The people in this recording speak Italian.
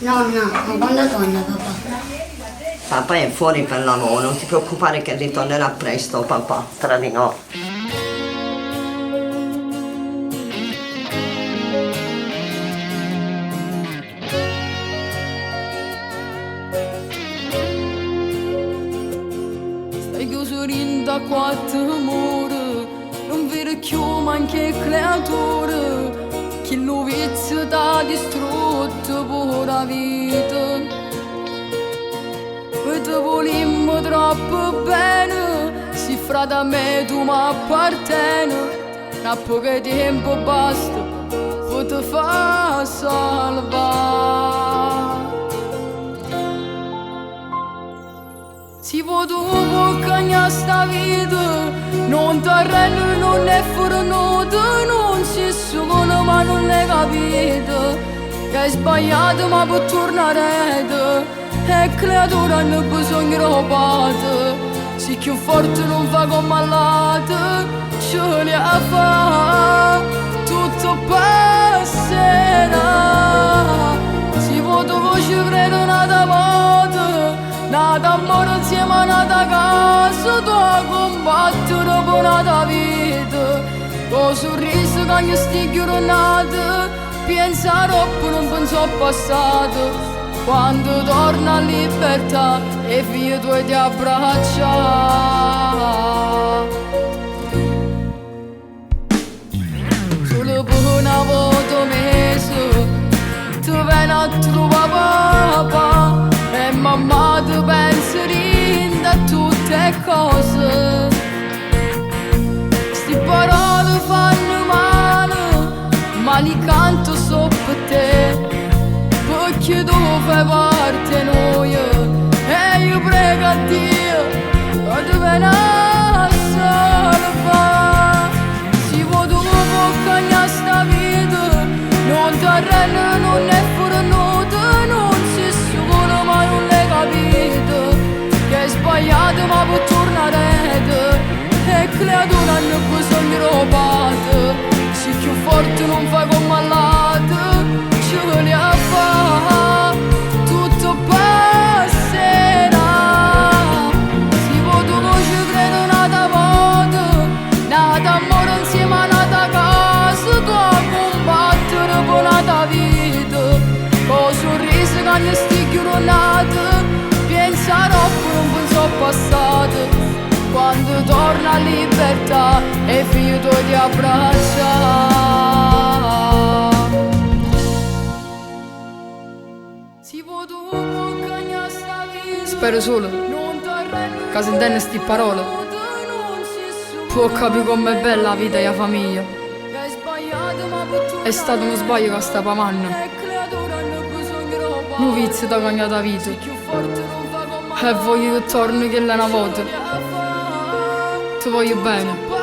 Nonna, ma quando torna papà? Papà è fuori per lavoro, non ti preoccupare che ritornerà presto, papà, tra di noi. Stai chiuso da quattro mura, non vedi più manche creature, che lo vizio t'ha distrutto per la vita. E te volimmo troppo bene, si fra da me tu mi appartieni, a poco tempo basta per te far salvare. Si può dopo cagnare sta vita, non ti arrendi, non è fornuto, non si suona ma non è capito, che hai sbagliato ma può tornare. E creatura hanno bisogno di robate, se più forte non fa come malate, ce li a fa, tutto passerà. Si può voce credo nata moda, nata amore insieme a nata casa, tu a combattere per nata vita, con sorriso che mi sti giornate, pensa troppo non penso al passato. Quando torna a libertà e figlio tuoi ti abbraccia. Solo per una volta mese ti vieni a trovare papà e mamma ti pensa a tutte cose. Sti parole fanno male, ma li canto sopra te, perché tu fai parte noi e io prego a Dio che ti vieni a salvare. Si può dopo cagnare sta vita, non ti arrendi, non è fornuto, non si suona ma non l'hai capito, che hai sbagliato ma può tornare, e creatura hanno bisogno di robate, se più forte non fai come malate, ce li a fa, tutto passerà. Si può tu voce credo nata moda, nata amore insieme a nata casa, tu a combattere per nata vita, con sorriso che mi sti giornate, pensa troppo non penso al passato. Quando torna a libertà e figlio tuo ti abbraccia. Spero solo che se intende sti parole può capire com'è bella la vita e la famiglia. È stato uno sbaglio che sta pamanno, un vizio da cagnata vita, e voglio che torni che l'è una volta. Ti voglio bene.